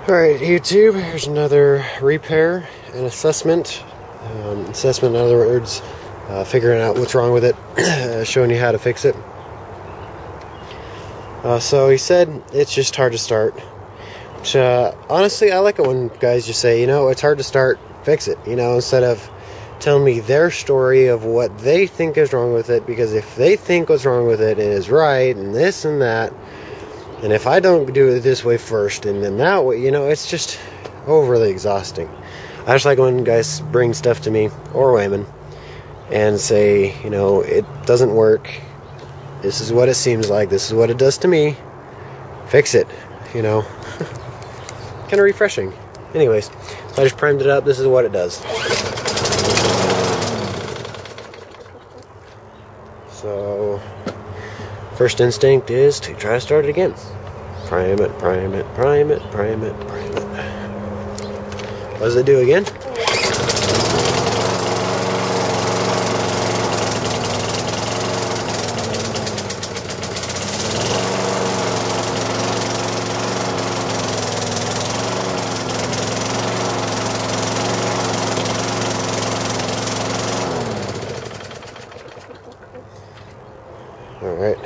Alright, YouTube, here's another repair and assessment. Assessment, in other words, figuring out what's wrong with it, showing you how to fix it. So he said it's just hard to start. Which, honestly, I like it when guys just say, you know, it's hard to start, fix it. You know, instead of telling me their story of what they think is wrong with it. Because if they think what's wrong with it is right, and this and that, and if I don't do it this way first, and then that way, you know, it's just overly exhausting. I just like when guys bring stuff to me, or women, and say, you know, it doesn't work. This is what it seems like. This is what it does to me. Fix it, you know. Kind of refreshing. Anyways, so I just primed it up. This is what it does. So, first instinct is to try to start it again. Prime it, prime it, prime it, prime it, prime it. What does it do again? Alright,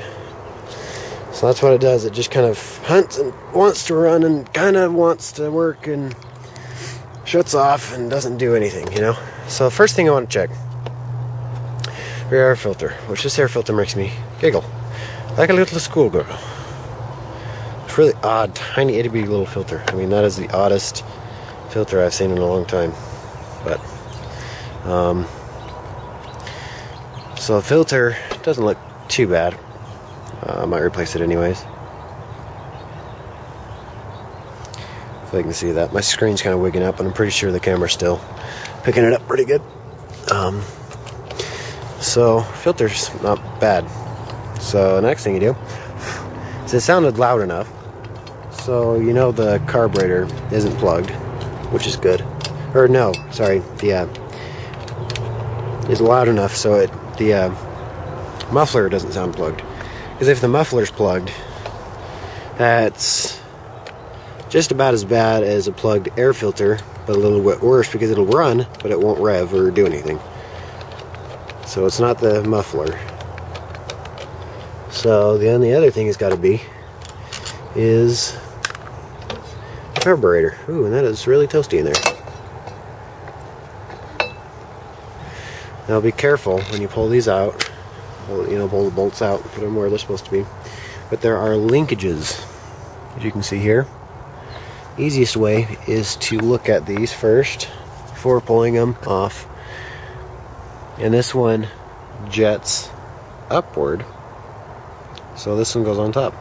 so that's what it does. It just kind of hunts and wants to run and kind of wants to work and shuts off and doesn't do anything, you know. So first thing I want to check, rear air filter, which this air filter makes me giggle like a little schoolgirl. It's really odd, tiny itty bitty little filter. I mean, that is the oddest filter I've seen in a long time. But so the filter doesn't look too bad. I might replace it anyways. If I can see that. My screen's kind of wigging up, and I'm pretty sure the camera's still picking it up pretty good. So, filter's not bad. So, the next thing you do is it sounded loud enough. So, you know the carburetor isn't plugged, which is good. Or no, sorry, it's loud enough so the muffler doesn't sound plugged. Because if the muffler's plugged, that's just about as bad as a plugged air filter, but a little bit worse because it'll run, but it won't rev or do anything. So it's not the muffler. So the only other thing it's got to be is the carburetor. Ooh, and that is really toasty in there. Now be careful when you pull these out. You know, pull the bolts out, put them where they're supposed to be. But there are linkages, as you can see here. Easiest way is to look at these first before pulling them off. And this one jets upward, so this one goes on top.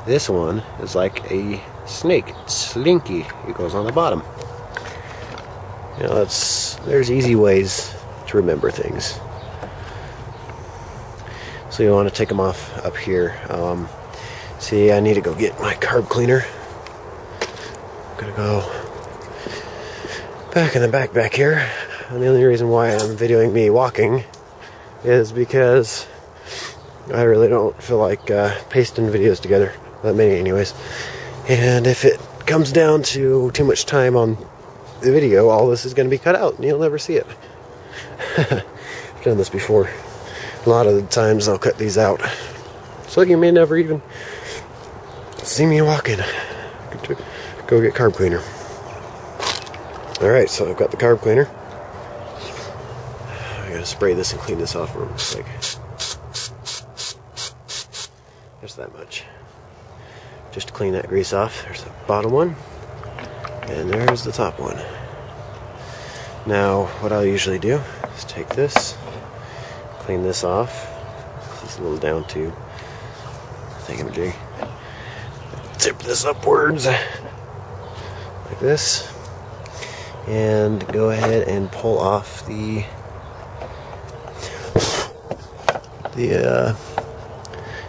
This one is like a snake, it's slinky. It goes on the bottom. You know, there's easy ways to remember things. So you want to take them off up here. See, I need to go get my carb cleaner. I'm gonna go back in the back here. And the only reason why I'm videoing me walking is because I really don't feel like pasting videos together. That many anyways. And if it comes down to too much time on the video, all this is going to be cut out and you'll never see it. I've done this before. A lot of the times I'll cut these out, so you may never even see me walking. Go get carb cleaner. Alright, so I've got the carb cleaner. I gotta spray this and clean this off real quick. Just that much. Just to clean that grease off. There's the bottom one, and there's the top one. Now, what I'll usually do is take this, clean this off. This is a little down too. Thingamajig. Tip this upwards like this, and go ahead and pull off the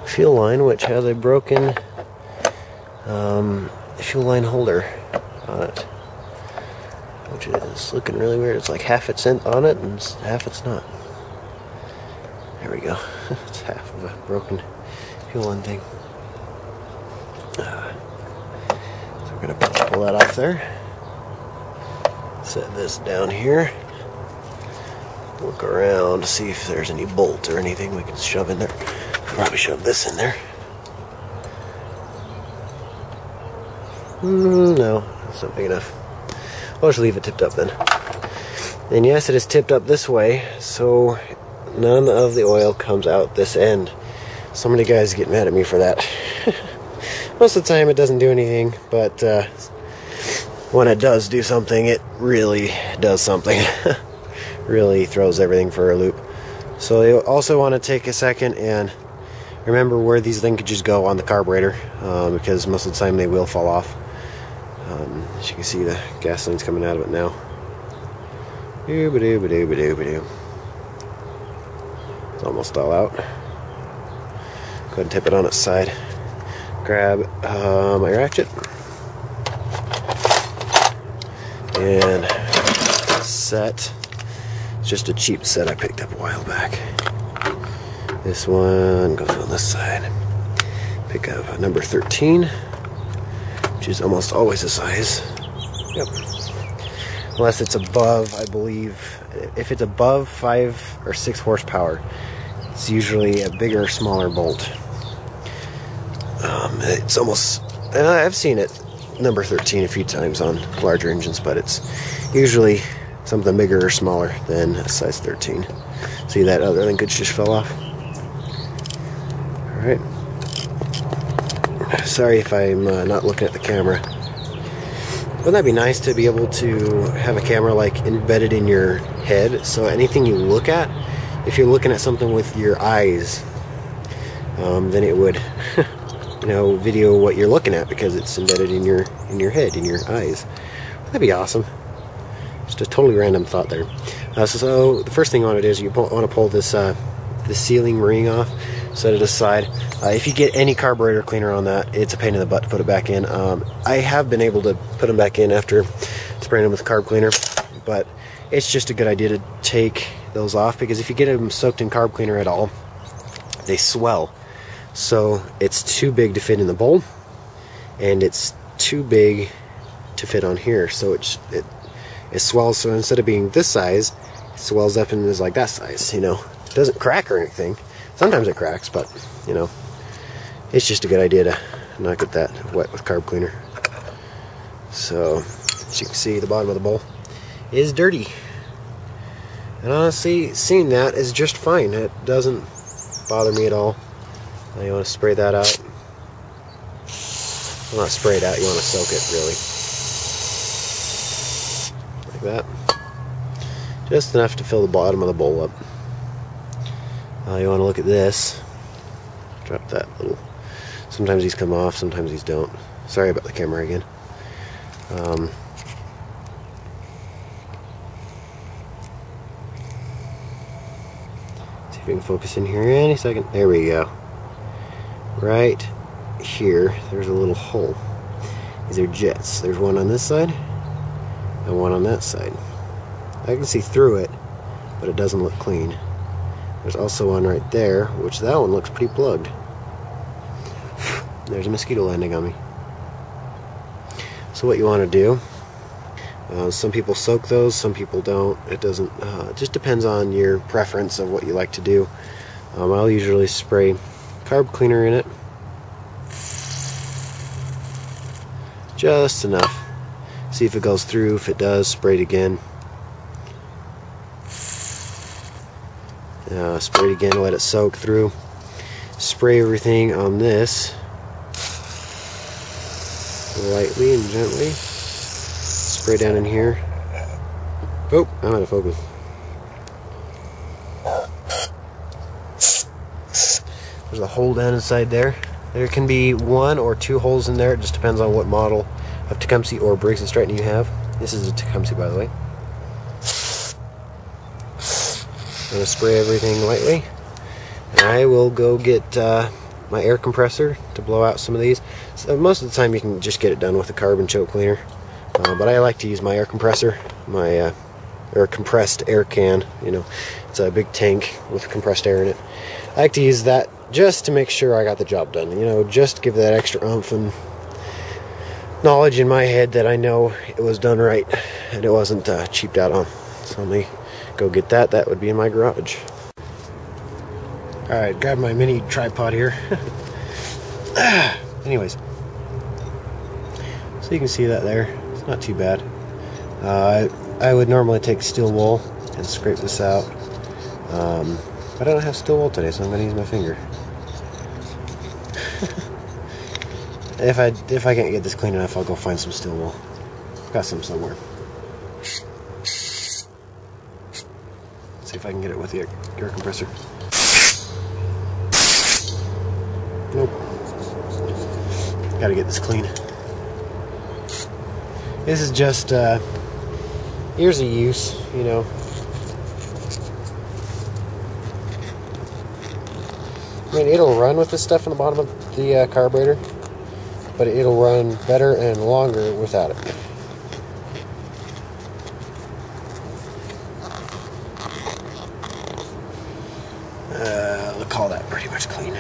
fuel line, which has a broken fuel line holder on it, which is looking really weird. It's like half it's on it and half it's not. There we go. It's half of a broken fuel line thing. So we're going to pull that off there. Set this down here. Look around to see if there's any bolt or anything we can shove in there. Probably shove this in there. No, that's not big enough. I'll just leave it tipped up then. And yes, it is tipped up this way, so none of the oil comes out this end. So many guys get mad at me for that. Most of the time it doesn't do anything, but when it does do something, it really does something. Really throws everything for a loop. So you also want to take a second and remember where these linkages go on the carburetor, because most of the time they will fall off. As you can see, the gasoline's coming out of it now. It's almost all out. Go ahead and tip it on its side. Grab my ratchet and set. It's just a cheap set I picked up a while back. This one goes on this side. Pick up a number 13, which is almost always the size. Yep. Unless it's above, I believe, if it's above 5 or 6 horsepower, it's usually a bigger or smaller bolt. It's almost, and I've seen it number 13 a few times on larger engines, but it's usually something bigger or smaller than a size 13. See, that other linkage just fell off. Alright. Sorry if I'm not looking at the camera. Wouldn't that be nice to be able to have a camera like embedded in your head, so anything you look at, if you're looking at something with your eyes, then it would you know, video what you're looking at because it's embedded in your head, in your eyes. That'd be awesome. Just a totally random thought there. So the first thing you want to do is you want to pull this the sealing ring off, set it aside. If you get any carburetor cleaner on that, it's a pain in the butt to put it back in. I have been able to put them back in after spraying them with carb cleaner, but it's just a good idea to take those off, because if you get them soaked in carb cleaner at all, they swell. So it's too big to fit in the bowl, and it's too big to fit on here, so it swells. So instead of being this size, it swells up and is like that size, you know. It doesn't crack or anything. Sometimes it cracks, but you know, it's just a good idea to not get that wet with carb cleaner. So as you can see, the bottom of the bowl is dirty, and honestly, seeing that is just fine. It doesn't bother me at all. Now you want to spray that out. Well, not spray it out, you want to soak it really. Like that. Just enough to fill the bottom of the bowl up. You want to look at this. Drop that little. Sometimes these come off, sometimes these don't. Sorry about the camera again. See if we can focus in here any second. There we go. Right here, there's a little hole. These are jets. There's one on this side and one on that side. I can see through it, but it doesn't look clean. There's also one right there, which that one looks pretty plugged. There's a mosquito landing on me. So what you want to do, some people soak those, some people don't. It doesn't, it just depends on your preference of what you like to do. I'll usually spray carb cleaner in it. Just enough. See if it goes through. If it does, spray it again. Spray it again, let it soak through. Spray everything on this lightly and gently. Spray down in here. Oh, I'm out of focus. There's a hole down inside there. There can be 1 or 2 holes in there. It just depends on what model of Tecumseh or Briggs & Stratton you have. This is a Tecumseh, by the way. I'm going to spray everything lightly. And I will go get my air compressor to blow out some of these. So most of the time you can just get it done with a carbon choke cleaner. But I like to use my air compressor, my or compressed air can. You know, it's a big tank with compressed air in it. I like to use that just to make sure I got the job done. You know, just give that extra oomph and knowledge in my head that I know it was done right and it wasn't cheaped out on. So let me go get that. That would be in my garage. Alright, grab my mini tripod here. Anyways, so you can see that there. It's not too bad. I would normally take steel wool and scrape this out. But I don't have steel wool today, so I'm going to use my finger. If I can't get this clean enough, I'll go find some steel wool. Got some somewhere. See if I can get it with the air compressor. Nope. Gotta get this clean. This is just years of use, you know. I mean, it'll run with this stuff in the bottom of the carburetor, but it'll run better and longer without it. I'll call that pretty much clean.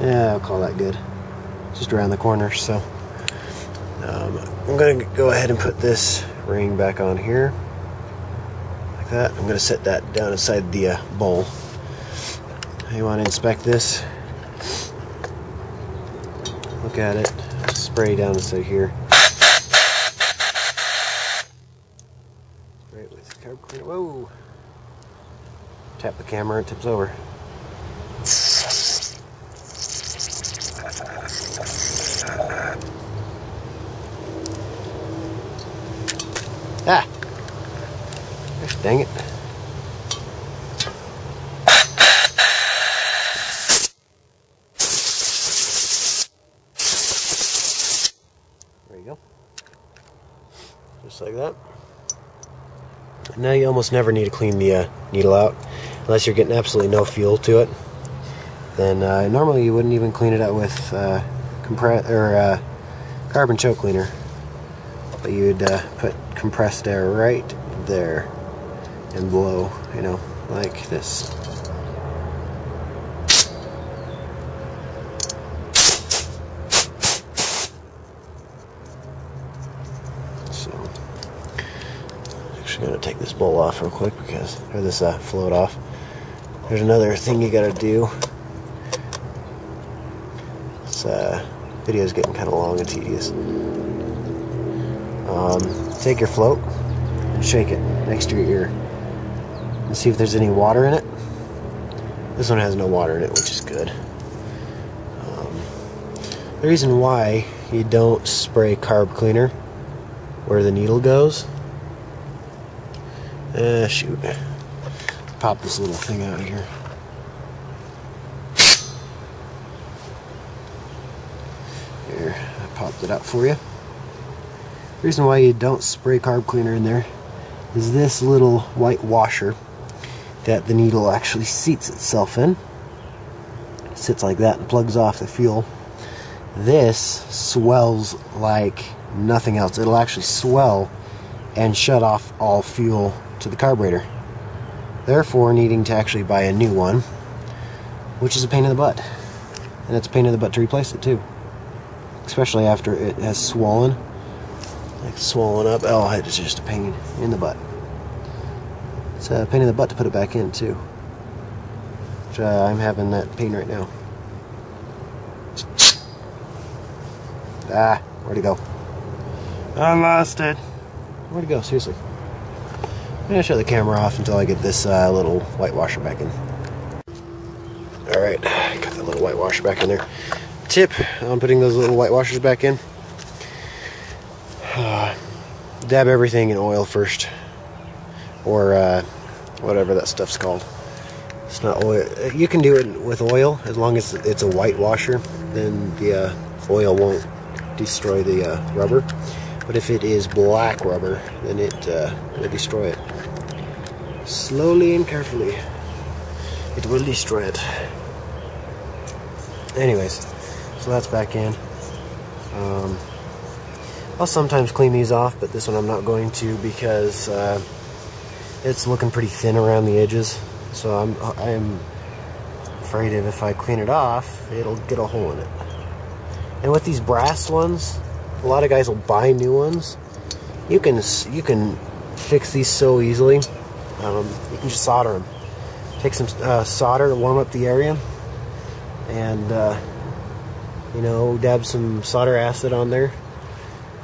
Yeah, I'll call that good. Just around the corner, so I'm gonna go ahead and put this ring back on here like that. I'm gonna set that down inside the bowl. You want to inspect this? Look at it. Spray down inside here. Spray it with carb cleaner. Whoa! Tap the camera, it tips over. Ah! Gosh, dang it. There you go. Just like that. Now you almost never need to clean the needle out unless you're getting absolutely no fuel to it. Then normally you wouldn't even clean it out with carbon choke cleaner. But you'd put compressed air right there and blow, you know, like this. So, actually, gonna take this bowl off real quick because, or this float off. There's another thing you gotta do. This video's getting kind of long and tedious. Take your float and shake it next to your ear and see if there's any water in it. This one has no water in it, which is good. The reason why you don't spray carb cleaner where the needle goes, shoot, pop this little thing out of here. Here, I popped it out for you. The reason why you don't spray carb cleaner in there is this little white washer that the needle actually seats itself in. It sits like that and plugs off the fuel. This swells like nothing else. It'll actually swell and shut off all fuel to the carburetor. Therefore, needing to actually buy a new one, which is a pain in the butt. And it's a pain in the butt to replace it too. Especially after it has swollen. Like swollen up. Oh, it's just a pain in the butt. It's a pain in the butt to put it back in too. Which, I'm having that pain right now. Ah, where'd it go? I lost it. Where'd it go? Seriously. I'm gonna shut the camera off until I get this little white washer back in. Alright, got the little white washer back in there. Tip on putting those little white washers back in. Dab everything in oil first, or whatever that stuff's called. It's not oil. You can do it with oil as long as it's a white washer. Then the oil won't destroy the rubber. But if it is black rubber, then it will destroy it. Slowly and carefully, it will destroy it. Anyways, so that's back in. I'll sometimes clean these off, but this one I'm not going to because it's looking pretty thin around the edges. So I'm afraid if I clean it off, it'll get a hole in it. And with these brass ones, a lot of guys will buy new ones. You can fix these so easily. You can just solder them. Take some solder to warm up the area, and you know, dab some solder acid on there,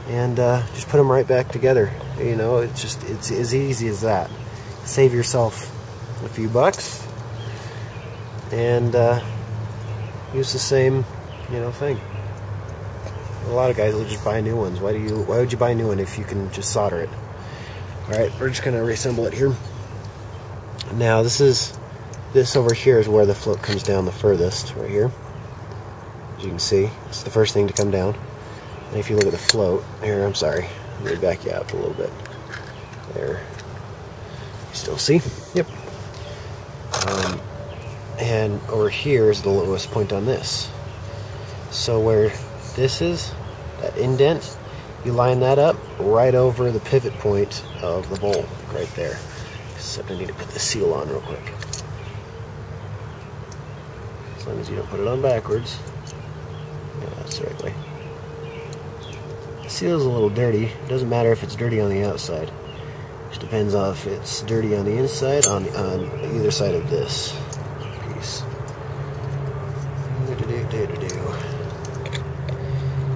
and just put them right back together. You know, it's as easy as that. Save yourself a few bucks, and use the same, you know, thing. A lot of guys will just buy new ones. Why would you buy a new one if you can just solder it? Alright, we're just gonna reassemble it here. Now this over here is where the float comes down the furthest, right here. As you can see, it's the first thing to come down. And if you look at the float, here, I'm sorry, let me back you up a little bit. There. You still see? Yep. And over here is the lowest point on this. So where this is, that indent, you line that up right over the pivot point of the bowl, right there. Except I need to put the seal on real quick. As long as you don't put it on backwards. Yeah, that's the right way. The seal is a little dirty. It doesn't matter if it's dirty on the outside. It just depends on if it's dirty on the inside, on either side of this piece.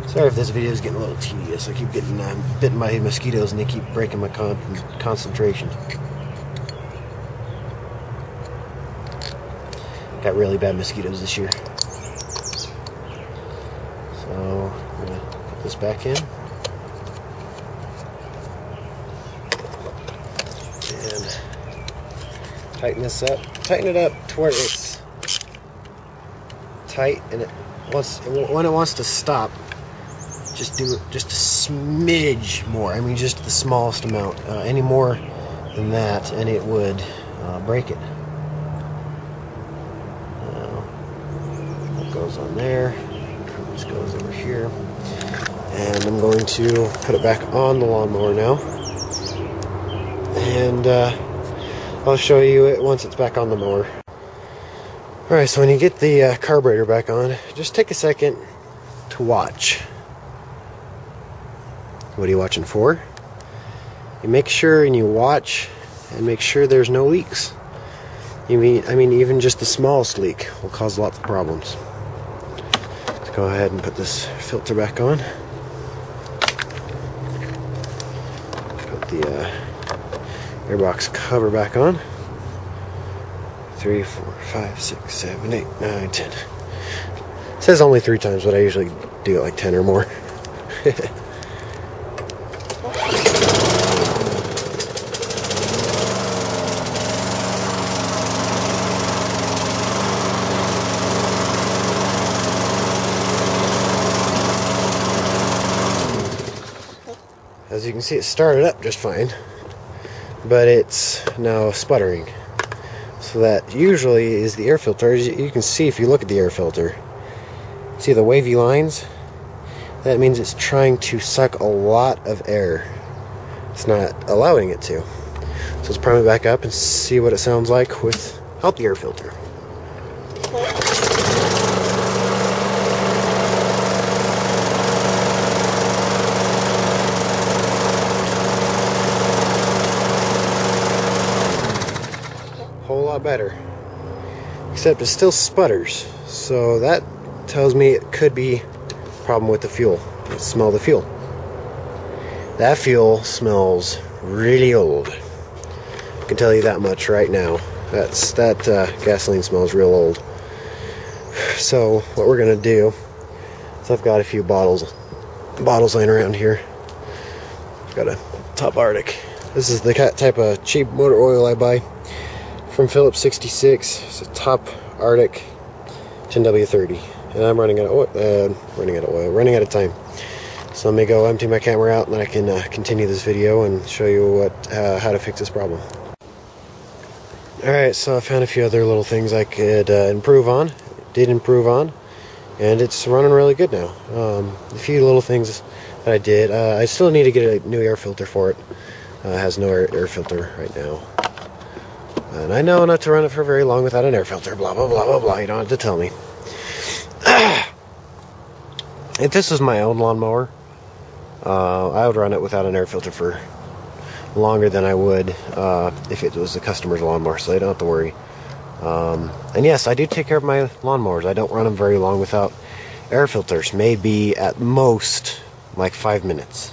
Sorry if this video is getting a little tedious. I keep getting bitten by mosquitoes and they keep breaking my concentration. Got really bad mosquitoes this year. So I'm gonna put this back in. And tighten this up. Tighten it up to where it's tight, and when it wants to stop, just do it just a smidge more. I mean, just the smallest amount. Any more than that, and it would break it. That goes on there. This goes over here. And I'm going to put it back on the lawnmower now. And I'll show you it once it's back on the mower. Alright, so when you get the carburetor back on, just take a second to watch. What are you watching for? You make sure and you watch and make sure there's no leaks. I mean, even just the smallest leak will cause lots of problems. Let's go ahead and put this filter back on. Put the airbox cover back on. 3, 4, 5, 6, 7, 8, 9, 10. It says only 3 times, but I usually do it like 10 or more. As you can see, it started up just fine, but it's now sputtering. So that usually is the air filter. As you can see, if you look at the air filter, see the wavy lines? That means it's trying to suck a lot of air. It's not allowing it to. So let's prime it back up and see what it sounds like without the air filter. Whole lot better, except it still sputters, so that tells me it could be a problem with the fuel. Let's smell the fuel. That fuel smells really old. I can tell you that much right now. That gasoline smells real old. So what we're gonna do is, I've got a few bottles laying around here. I've got a Top Arctic. This is the type of cheap motor oil I buy from Phillips 66. It's a Top Arctic 10W30, and I'm running out of time. So let me go empty my camera out, and then I can continue this video and show you how to fix this problem. Alright, so I found a few other little things I could improve on. Did improve on, and it's running really good now. A few little things that I did. I still need to get a new air filter for it. It has no air filter right now. And I know not to run it for very long without an air filter, blah, blah, blah, blah, blah. You don't have to tell me. if this was my own lawnmower, I would run it without an air filter for longer than I would if it was a customer's lawnmower, so they don't have to worry. And yes, I do take care of my lawnmowers. I don't run them very long without air filters. Maybe at most like 5 minutes.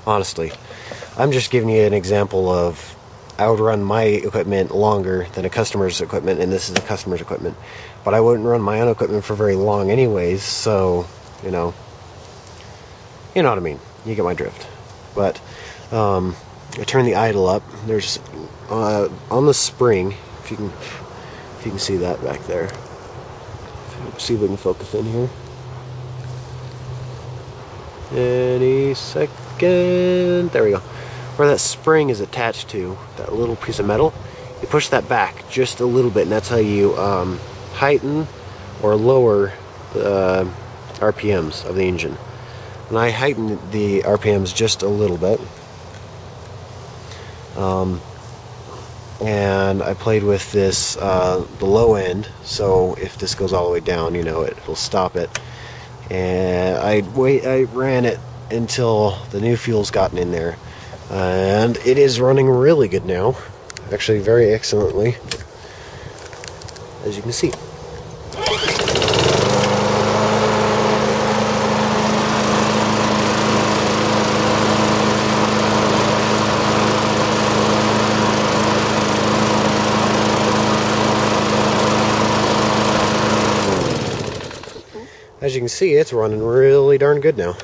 Honestly, I'm just giving you an example of I would run my equipment longer than a customer's equipment, and this is a customer's equipment. But I wouldn't run my own equipment for very long anyways, so, you know what I mean. You get my drift. But, I turn the idle up. There's, on the spring, if you can see that back there. See if we can focus in here. Any second. There we go. Where that spring is attached to, that little piece of metal, you push that back just a little bit, and that's how you heighten or lower the RPMs of the engine. And I heightened the RPMs just a little bit. And I played with this, the low end, so if this goes all the way down, you know, it'll stop it. And I ran it until the new fuel's gotten in there. And it is running really good now. Actually, very excellently, as you can see. As you can see, it's running really darn good now.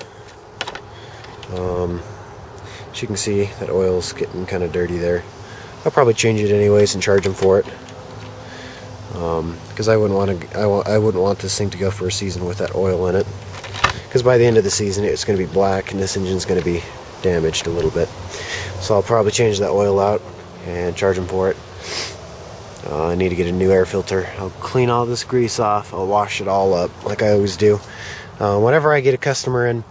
As you can see, that oil's getting kind of dirty there. I'll probably change it anyways and charge them for it. Because I wouldn't want this thing to go for a season with that oil in it. Because by the end of the season, it's going to be black, and this engine's going to be damaged a little bit. So I'll probably change that oil out and charge them for it. I need to get a new air filter. I'll clean all this grease off. I'll wash it all up like I always do. Whenever I get a customer in,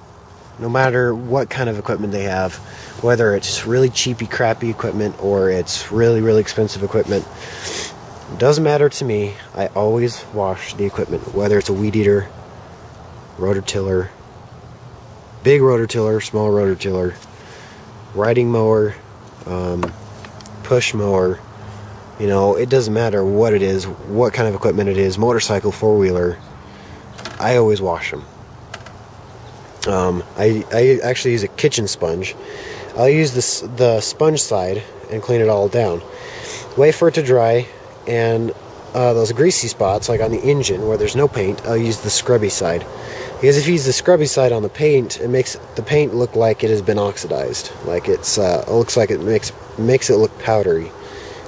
no matter what kind of equipment they have, whether it's really cheapy, crappy equipment or it's really, really expensive equipment, it doesn't matter to me. I always wash the equipment, whether it's a weed eater, rototiller, big rototiller, small rototiller, riding mower, push mower. You know, it doesn't matter what it is, what kind of equipment it is, motorcycle, four-wheeler, I always wash them. I actually use a kitchen sponge. I'll use the sponge side and clean it all down. Wait for it to dry, and those greasy spots, like on the engine where there's no paint, I'll use the scrubby side. Because if you use the scrubby side on the paint, it makes the paint look like it has been oxidized. Like it looks like it makes it look powdery,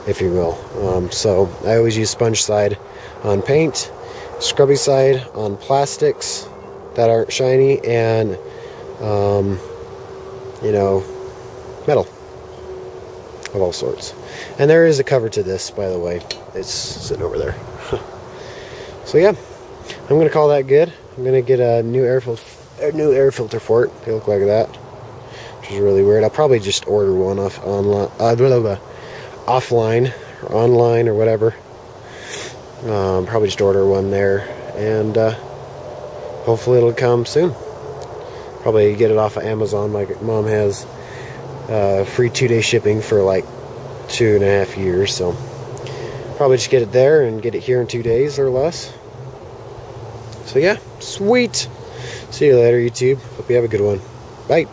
if you will. So I always use sponge side on paint, scrubby side on plastics that aren't shiny, and you know, metal of all sorts. And there is a cover to this, by the way. It's sitting over there. So yeah, I'm gonna call that good. I'm gonna get a new air filter for it. They look like that, which is really weird. I'll probably just order one offline or online or whatever. Probably just order one there, and hopefully it'll come soon. Probably get it off of Amazon. My mom has free 2-day shipping for like 2.5 years, so probably just get it there and get it here in 2 days or less. So yeah, sweet. See you later, YouTube. Hope you have a good one. Bye.